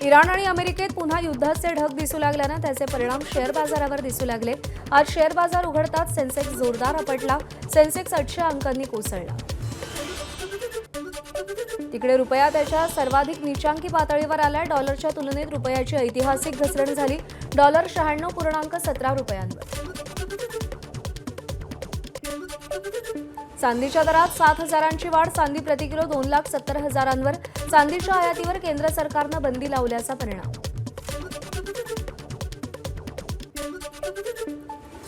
Iran आणि अमेरिकेत पुन्हा युद्धाचे ढग दिसू लागल्यानं त्याचे परिणाम शेअर बाजारावर दिसू लागले। आज शेअर बाजार उघडताच सेन्सेक्स जोरदार आपटला। सेन्सेक्स 800 अंकांनी कोसळला। तिकडे रुपया त्याच्या सर्वाधिक नीचांकी पातळीवर आलाय। डॉलरच्या तुलनेत रुपयाची ऐतिहासिक घसरण झाली। डॉलर 96.17 रुपयांवर। चांदीच्या दरात 7,000ची वाढ। चांदी प्रति किलो 2,70,000वर। चांदीच्या आयातीवर केंद्र सरकारनं बंदी लावल्याचा परिणाम।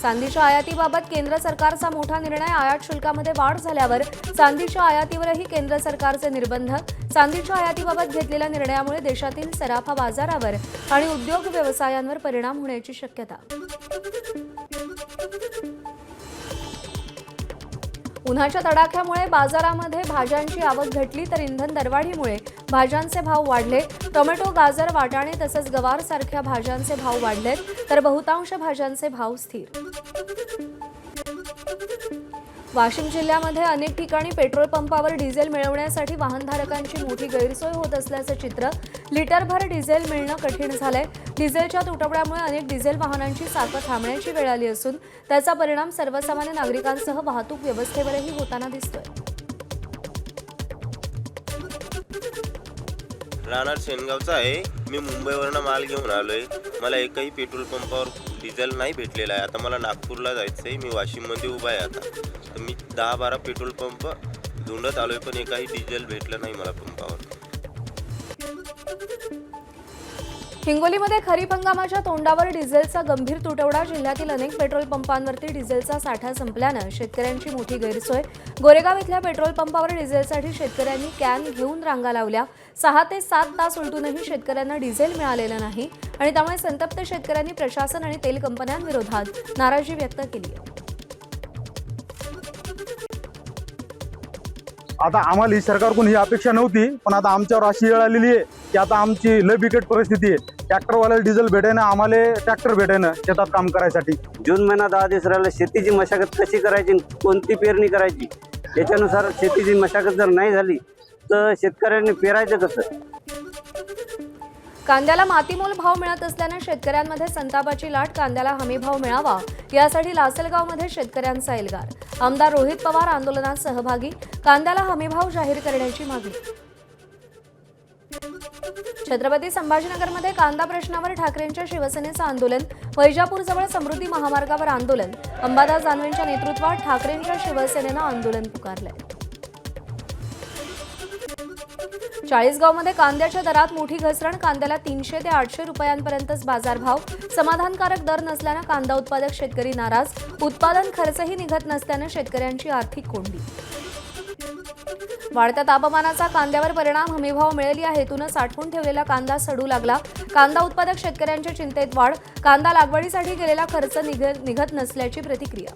चांदीच्या आयातीबाबत केंद्र सरकारचा मोठा निर्णय। आयात शुल्कामध्ये वाढ झाल्यावर चांदीच्या आयातीवरही केंद्र सरकारचे निर्बंध। चांदीच्या आयातीबाबत घेतलेल्या निर्णयामुळे देशातील सराफा बाजारावर आणि उद्योग व्यवसायांवर परिणाम होण्याची शक्यता। उन्हाच्या तडाख्यामुळे बाजारामध्ये भाज्यांची आवक घटली तर इंधन दरवाढीमुळे भाज्यांचे भाव वाढले। टोमॅटो, गाजर, वाटाणे तसंच गवार सारख्या भाज्यांचे भाव वाढलेत तर बहुतांश भाज्यांचे भाव स्थिर। वाशिम जिल्ह्यामध्ये अनेक ठिकाणी पेट्रोल पंपावर डिझेल मिळवण्यासाठी वाहनधारकांची मोठी गैरसोय होत असल्याचं चित्र। लिटरभर डिझेल मिळणं कठीण झालंय। डिझेलच्या तुटवड्यामुळे अनेक डिझेल वाहनांची चाकं थांबण्याची वेळ आली असून त्याचा परिणाम सर्वसामान्य नागरिकांसह वाहतूक व्यवस्थेवरही होताना दिसतोय। राहणार शेनगावचा आहे। मी मुंबईवरून माल घेऊन आलोय। मला एकही पेट्रोल पंपावर डिझेल नाही भेटलेला आहे। आता मला नागपूरला जायचं आहे। मी वाशिममध्ये उभा आहे। आता तर मी 10-12 पेट्रोल पंप धुंडत आलोय पण एकही डिझेल भेटलं नाही मला पंपावर। हिंगोलीमध्ये खरीप हंगामाच्या तोंडावर डिझेलचा गंभीर तुटवडा। जिल्ह्यातील अनेक पेट्रोल पंपांवरती डिझेलचा साठा संपल्यानं शेतकऱ्यांची मोठी गैरसोय। गोरेगाव इथल्या पेट्रोल पंपावर डिझेलसाठी शेतकऱ्यांनी कॅन घेऊन रांगा लावल्या। 6 ते 7 तास उलटूनही शेतकऱ्यांना डिझेल मिळालेलं नाही आणि त्यामुळे संतप्त शेतकऱ्यांनी प्रशासन आणि तेल कंपन्यांविरोधात नाराजी व्यक्त केली आहे। आता आम्हाला ही सरकारकडून ही अपेक्षा नव्हती, पण आता आमच्यावर अशी वेळ आलेली आहे की आता आमची लय बिकट परिस्थिती आहे। ट्रॅक्टरवाल्याला डिझेल भेटेना, आम्हाला ट्रॅक्टर भेटेना शेतात काम करायसाठी। जून महिना 10 दिवस राहिला। शेतीची मशागत कशी करायची, कोणती पेरणी करायची याच्यानुसार शेतीची मशागत जर नाही झाली तर शेतकऱ्यांनी पेरायचं कसं। कांद्याला मातीमोल भाव मिळत असल्याने शेतकऱ्यांमध्ये संतापाची लाट। कांद्याला हमी भाव मिळावा यासाठी लासलगावमध्ये शेतकऱ्यांचा एल्गार। आमदार रोहित पवार आंदोलनात सहभागी। कांद्याला हमी भाव जाहीर करण्याची मागणी। छत्रपती संभाजीनगरमध्ये कांदा प्रश्नावर ठाकरेंच्या शिवसेनेचं आंदोलन। वैजापूरजवळ समृद्धी महामार्गावर आंदोलन। अंबादास दानवेंच्या नेतृत्वात ठाकरेंच्या शिवसेनेनं आंदोलन पुकारलंय। चाळीसगावमध्ये कांद्याच्या दरात मोठी घसरण। कांद्याला 300 ते 800 रुपयांपर्यंतच बाजारभाव। समाधानकारक दर नसल्यानं कांदा उत्पादक शेतकरी नाराज। उत्पादन खर्चही निघत नसल्यानं शेतकऱ्यांची आर्थिक कोंडी। वाढत्या तापमानाचा कांद्यावर परिणाम। हमीभाव मिळेल या हेतूनं साठवून ठेवलेला कांदा सडू लागला। कांदा उत्पादक शेतकऱ्यांच्या चिंतेत वाढ। कांदा लागवडीसाठी केलेला खर्च निघत नसल्याची प्रतिक्रिया।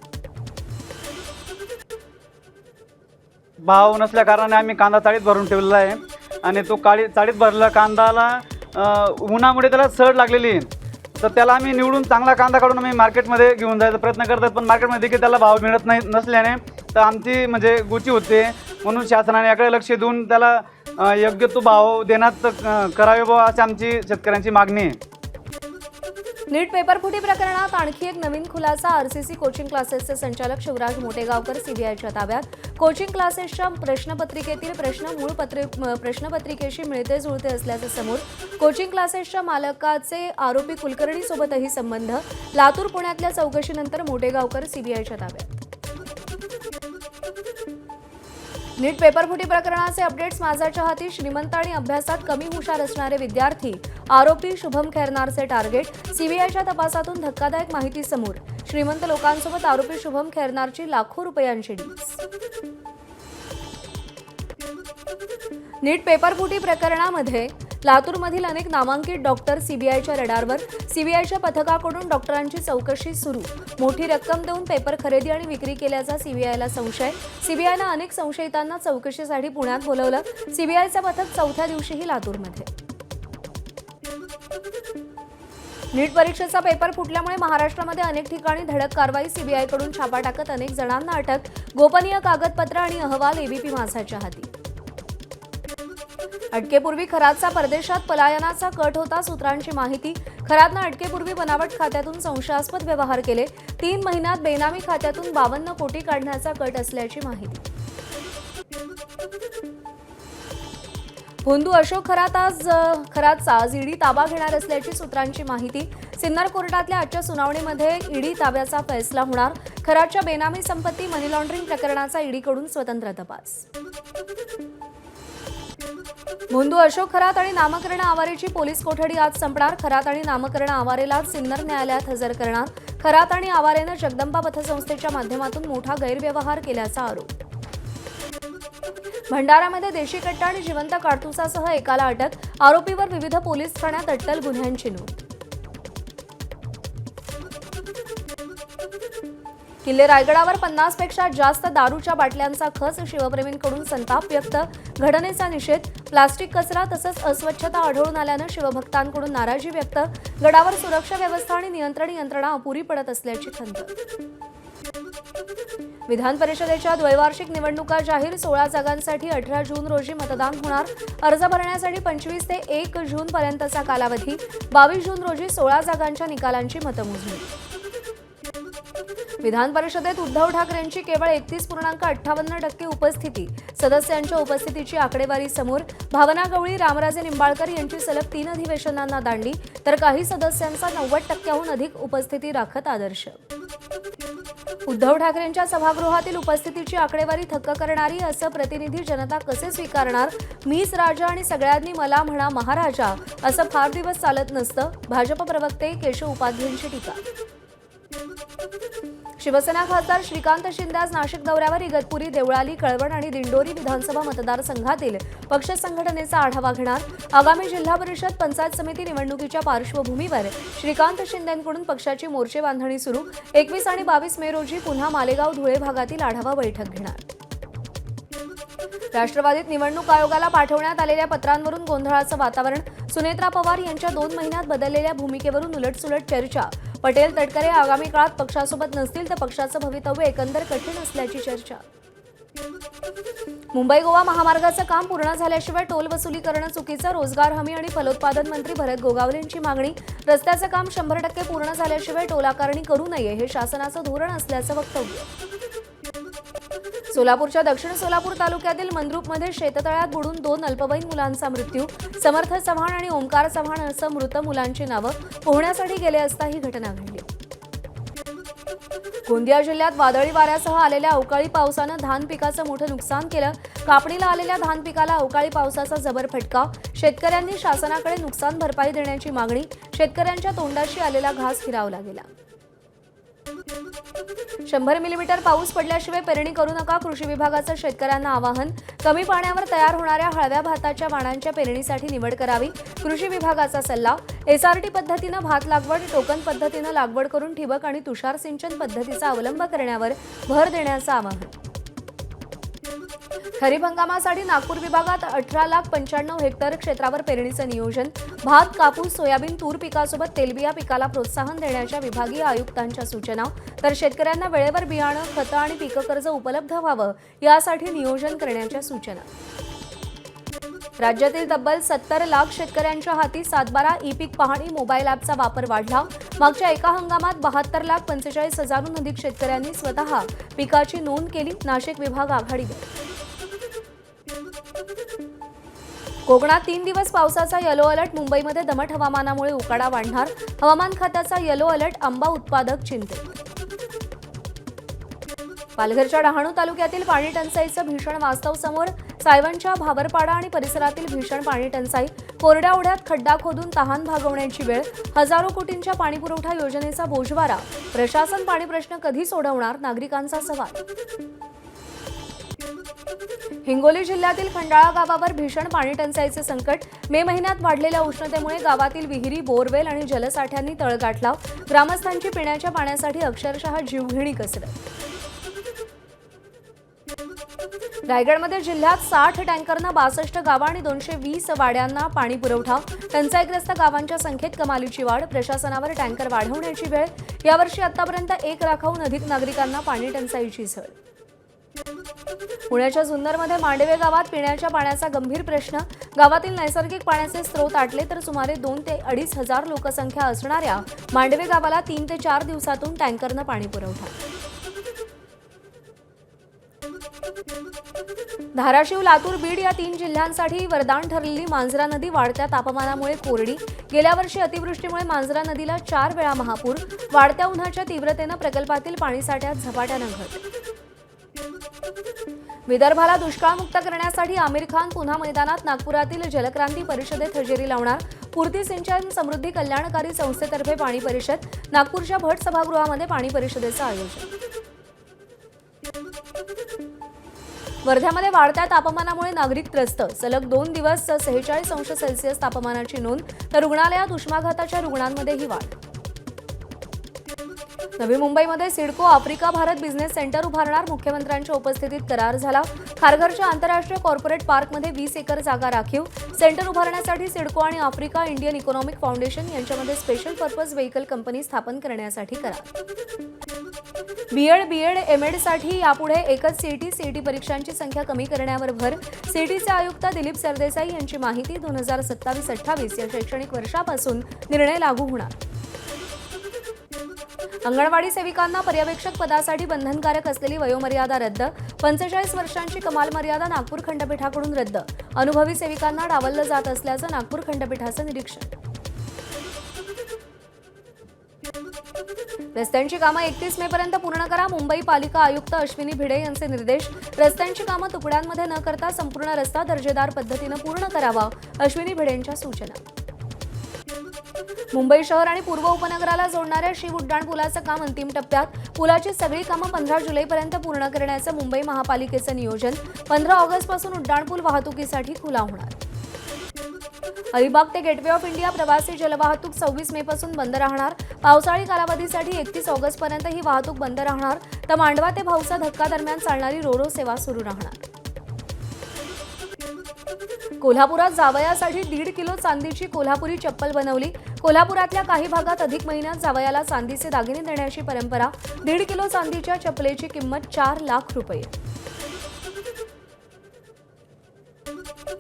भाव नसल्या कारणाने आम्ही कांदा चाळीत भरून ठेवलेला आहे आणि तो चाळीत भरला कांदाला उन्हामुळे त्याला सड लागलेली आहे। तर त्याला आम्ही निवडून चांगला कांदा काढून आम्ही मार्केटमध्ये घेऊन जायचा प्रयत्न करतात, पण मार्केटमध्ये देखील त्याला भाव मिळत नसल्याने तर आमची म्हणजे गोची होते। म्हणून शासनाने याकडे लक्ष देऊन त्याला योग्य तो भाव देण्यात करावे व अशी आमची शेतकऱ्यांची मागणी आहे। नीट पेपरफुटी प्रकरणात आणखी एक नवीन खुलासा। आरसीसी कोचिंग क्लासेसचे संचालक शिवराज मोटेगावकर सीबीआयच्या ताब्यात। कोचिंग क्लासेसच्या प्रश्नपत्रिकेतील प्रश्न मूळ प्रश्नपत्रिकेशी मिळते जुळते असल्याचे समोर। कोचिंग क्लासेसच्या मालकाचे आरोपी कुलकर्णीसोबतही संबंध। लातूर पुण्यातल्या चौकशीनंतर मोटेगावकर सीबीआयच्या ताब्यात। नीट पेपरफुटी प्रकरणाचे अपडेट्स माझ्या हाती। श्रीमंत आणि अभ्यासात कमी हुशार असणारे विद्यार्थी आरोपी शुभम खैरनारचे टार्गेट। सीबीआयच्या तपासातून धक्कादायक माहिती समोर। श्रीमंत लोकांसोबत आरोपी शुभम खैरनारची लाखो रुपयांची डील्स। नीट पेपरफुटी प्रकरणामध्ये लातूरमधील अनेक नामांकित डॉक्टर सीबीआयच्या रडारवर। सीबीआयच्या पथकाकडून डॉक्टरांची चौकशी सुरू। मोठी रक्कम देऊन पेपर खरेदी आणि विक्री केल्याचा सीबीआयला संशय। सीबीआयनं अनेक संशयितांना चौकशीसाठी पुण्यात बोलवलं। सीबीआयचं पथक 4थ्या दिवशीही लातूरमध्ये। नीट परीक्षेचा पेपर फुटल्यामुळे महाराष्ट्रामध्ये अनेक ठिकाणी धडक कारवाई। सीबीआयकडून छापा टाकत अनेक जणांना अटक। गोपनीय कागदपत्र आणि अहवाल एबीपी माझाच्या हाती। अटकेपूर्वी खरातचा परदेशात पलायनाचा कट होता. सूत्रांची माहिती, खरातनं अटकेपूर्वी बनावट खात्यातून संशयास्पद व्यवहार केले. 3 महिन्यात बेनामी खात्यातून 52 कोटी काढण्याचा कट असल्याची माहिती. भोंदू अशोक खरातचा आज ईडी ताबा घेणार असल्याची सूत्रांची माहिती. सिन्नर कोर्टातल्या आजच्या सुनावणीमध्ये ईडी ताब्याचा फैसला होणार. खरातच्या बेनामी संपत्ती मनी लॉन्ड्रिंग प्रकरणाचा ईडीकडून स्वतंत्र तपास. भोंदू अशोक खरात आणि नामकरण आवारेची पोलीस कोठडी आज संपणार. खरात आणि नामकरण आवारेला सिन्नर न्यायालयात हजर करणार. खरात आणि आवारेनं जगदंबा पतसंस्थेच्या माध्यमातून मोठा गैरव्यवहार केल्याचा आरोप. भंडारामध्ये देशी कट्टा आणि जिवंत काडतुसासह एकाला अटक. आरोपीवर विविध पोलीस ठाण्यात अट्टल गुन्ह्यांची नोंद. किल्ले रायगडावर 50 पेक्षा जास्त दारूच्या बाटल्यांचा खच. शिवप्रेमींकडून संताप व्यक्त. घटनेचा निषेध. प्लास्टिक कचरा तसंच अस्वच्छता आढळून आल्यानं शिवभक्तांकडून नाराजी व्यक्त. गडावर सुरक्षा व्यवस्था आणि नियंत्रण यंत्रणा अपुरी पडत असल्याची खंत. विधान परिषदेच्या द्वैवार्षिक निवडणुका जाहीर. 16 जागांसाठी 18 जून रोजी मतदान होणार. अर्ज भरण्यासाठी 25 ते 1 जून पर्यंतचा कालावधी. 22 जून रोजी 16 जागांच्या निकालांची मतमोजणी. विधान परिषदेत उद्धव ठाकरेंची केवळ 31.58% उपस्थिती. सदस्यांच्या उपस्थितीची आकडेवारी समोर. भावना गवळी, रामराजे निंबाळकर यांची सलग 3 अधिवेशनांना दांडी, तर काही सदस्यांचा 90%हून अधिक उपस्थिती राखत आदर्श. उद्धव ठाकरेंच्या सभागृहातील उपस्थितीची आकडेवारी थक्क करणारी. असं प्रतिनिधी जनता कसे स्वीकारणार? मीच राजा आणि सगळ्यांनी मला म्हणा महाराजा, असं फार दिवस चालत नसतं. भाजप प्रवक्ते केशव उपाध्यायांची टीका. शिवसेना खासदार श्रीकांत शिंदे आज नाशिक दौऱ्यावर. इगतपुरी, देवळाली, कळवण आणि दिंडोरी विधानसभा मतदारसंघातील पक्ष संघटनेचा आढावा घेणार. आगामी जिल्हा परिषद, पंचायत समिती निवडणुकीच्या पार्श्वभूमीवर श्रीकांत शिंदेंकडून पक्षाची मोर्चे बांधणी सुरू. 21 आणि 22 मे रोजी पुन्हा मालेगाव, धुळे भागातील आढावा बैठक घेणार. राष्ट्रवादीत निवडणूक आयोगाला पाठवण्यात आलेल्या पत्रांवरून गोंधळाचं वातावरण. सुनेत्रा पवार यांच्या 2 महिन्यात बदललेल्या भूमिकेवरून उलटसुलट चर्चा. पटेल, तटकरे आगामी काळात पक्षासोबत नसतील तर पक्षाचं भवितव्य एकंदर कठीण असल्याची चर्चा. मुंबई गोवा महामार्गाचं काम पूर्ण झाल्याशिवाय टोल वसुली करणं चुकीचं. रोजगार हमी आणि फलोत्पादन मंत्री भरत गोगावलेंची मागणी. रस्त्याचं काम 100% पूर्ण झाल्याशिवाय टोल आकारणी करू नये, हे शासनाचं धोरण असल्याचं वक्तव्य. सोलापूरच्या दक्षिण सोलापूर तालुक्यातील मंद्रुपमध्ये शेततळ्यात बुडून 2 अल्पवयीन मुलांचा मृत्यू. समर्थ चव्हाण आणि ओंकार चव्हाण असं मृत मुलांची नावं. पोहण्यासाठी गेले असता ही घटना घडली. गोंदिया जिल्ह्यात वादळी वाऱ्यासह आलेल्या अवकाळी पावसानं धान पिकाचं मोठं नुकसान केलं. कापणीला आलेल्या धान पिकाला अवकाळी पावसाचा जबर फटका. शेतकऱ्यांनी शासनाकडे नुकसान भरपाई देण्याची मागणी. शेतकऱ्यांच्या तोंडाशी आलेला घास हिरावला गेला. 100 मिलीमीटर पाऊस पडल्याशिवाय पेरणी करू नका. कृषी विभागाचं शेतकऱ्यांना आवाहन. कमी पाण्यावर तयार होणाऱ्या हळव्या भाताच्या वाणांच्या पेरणीसाठी निवड करावी. कृषी विभागाचा सल्ला. एसआरटी पद्धतीनं भात लागवड, टोकन पद्धतीनं लागवड करून ठिबक आणि तुषार सिंचन पद्धतीचा अवलंब करण्यावर भर देण्याचं आवाहन. खरीप हंगामासाठी नागपूर विभागात 18,95,000 हेक्टर क्षेत्रावर पेरणीचं नियोजन. भात, कापूस, सोयाबीन, तूर पिकासोबत तेलबिया पिकाला प्रोत्साहन देण्याच्या विभागीय आयुक्तांच्या सूचना. तर शेतकऱ्यांना वेळेवर बियाणं, खतं आणि पीक कर्ज उपलब्ध व्हावं यासाठी नियोजन करण्याच्या सूचना. राज्यातील तब्बल 70 लाख शेतकऱ्यांच्या हाती 7/12 ई-पीक पाहणी मोबाईल ॲपचा वापर वाढला. मागच्या एका हंगामात 72,45,000हून अधिक शेतकऱ्यांनी स्वतः पिकाची नोंद केली. नाशिक विभाग आघाडीवर. कोकणात 3 दिवस पावसाचा येलो अलर्ट. मुंबईमध्ये दमट हवामानामुळे उकाडा वाढणार. हवामान खात्याचा येलो अलर्ट. आंबा उत्पादक चिंतेत. पालघरच्या डहाणू तालुक्यातील पाणी टंचाईचं भीषण वास्तव समोर. सायवनच्या भावरपाडा आणि परिसरातील भीषण पाणी टंचाई. कोरड्या ओढ्यात खड्डा खोदून तहान भागवण्याची वेळ. हजारो कोटींच्या पाणीपुरवठा योजनेचा बोजवारा. प्रशासन पाणी प्रश्न कधी सोडवणार? नागरिकांचा सवाल. हिंगोली जिल्ह्यातील खंडाळा गावावर भीषण पाणी टंचाईचे संकट. मे महिन्यात वाढलेल्या उष्णतेमुळे गावातील विहिरी, बोरवेल आणि जलसाठ्यांनी तळ गाठला. ग्रामस्थांची पिण्याच्या पाण्यासाठी अक्षरशः जीवघेणी कसरत. रायगडमध्ये जिल्ह्यात 60 टँकरनं 62 गावं आणि 220 वाड्यांना पाणी पुरवठा. टंचाईग्रस्त गावांच्या संख्येत कमालीची वाढ. प्रशासनावर टँकर वाढवण्याची वेळ. यावर्षी आतापर्यंत 1 लाखाहून अधिक नागरिकांना पाणी टंचाईची झळ. पुण्याच्या जुन्नरमध्ये मांडवे गावात पिण्याच्या पाण्याचा गंभीर प्रश्न. गावातील नैसर्गिक पाण्याचे स्रोत आटले तर सुमारे 2 ते 2.5 हजार लोकसंख्या असणाऱ्या मांडवे गावाला 3 ते 4 दिवसातून टँकरनं पाणी पुरवठा. धाराशिव, लातूर, बीड या 3 जिल्ह्यांसाठी वरदान ठरलेली मांजरा नदी वाढत्या तापमानामुळे कोरडी. गेल्या वर्षी अतिवृष्टीमुळे मांजरा नदीला 4 वेळा महापूर. वाढत्या उन्हाच्या तीव्रतेनं प्रकल्पातील पाणीसाठ्यात झपाट्यानं घट. विदर्भाला दुष्काळमुक्त करण्यासाठी आमिर खान पुन्हा मैदानात. नागपुरातील जलक्रांती परिषदेत हजेरी लावणार. पूर्ती सिंचन समृद्धी कल्याणकारी संस्थेतर्फे पाणी परिषद. नागपूरच्या भट सभागृहामध्ये पाणी परिषदेचं आयोजन. वर्ध्यामध्ये वाढत्या तापमानामुळे नागरिक त्रस्त. सलग 2 दिवस 46 अंश सेल्सिअस तापमानाची नोंद, तर रुग्णालयात उष्माघाताच्या रुग्णांमध्येही वाढ. नवी मुंबईमध्ये CIDCO Africa Bharat business centre उभारणार. मुख्यमंत्र्यांच्या उपस्थितीत करार झाला. खारघरच्या आंतरराष्ट्रीय कॉर्पोरेट पार्कमध्ये 20 एकर जागा राखीव. सेंटर उभारण्यासाठी सिडको आणि आफ्रिका इंडियन इकॉनॉमिक फाउंडेशन यांच्यामध्ये स्पेशल पर्पज व्हेकल कंपनी स्थापन करण्यासाठी करार. बीएड, एमएडसाठी यापुढे एकच सीईटी परीक्षांची संख्या कमी करण्यावर भर. सीईटीचे आयुक्त दिलीप सरदेसाई यांची माहिती. 2027-28 या शैक्षणिक वर्षापासून निर्णय लागू होणार. अंगणवाडी सेविकांना पर्यवेक्षक पदासाठी बंधनकारक असलेली वयोमर्यादा रद्द. 45 वर्षांची कमाल मर्यादा नागपूर खंडपीठाकडून रद्द. अनुभवी सेविकांना डावललं जात असल्याचं नागपूर खंडपीठाचं निरीक्षण. रस्त्यांची कामं 31 मेपर्यंत पूर्ण करा. मुंबई पालिका आयुक्त अश्विनी भिडे यांचे निर्देश. रस्त्यांची कामं तुकड्यांमध्ये न करता संपूर्ण रस्ता दर्जेदार पद्धतीनं पूर्ण करावा, अश्विनी भिडेंच्या सूचना. मुंबई शहर आणि पूर्व उपनगराला जोडणाऱ्या शिव उड्डाणपुलाचं काम अंतिम टप्प्यात. पुलाची सगळी कामं 15 जुलैपर्यंत पूर्ण करण्याचं मुंबई महापालिकेचं नियोजन. 15 ऑगस्टपासून उड्डाणपूल वाहतुकीसाठी खुला होणार. अलिबाग ते गेटवे ऑफ इंडिया प्रवासी जलवाहतूक 26 मेपासून बंद राहणार. पावसाळी कालावधीसाठी 31 ऑगस्टपर्यंत ही वाहतूक बंद राहणार. तर मांडवा ते भाऊसा धक्का दरम्यान चालणारी रोरो सेवा सुरू राहणार. कोल्हापुरात जावयासाठी 1.5 किलो चांदीची कोल्हापुरी चप्पल बनवली. कोल्हापुरातल्या काही भागात अधिक महिन्यात जावयाला चांदीचे दागिने देण्याची परंपरा. 1.5 किलो चांदीच्या चप्पलेची किंमत 4 लाख रुपये.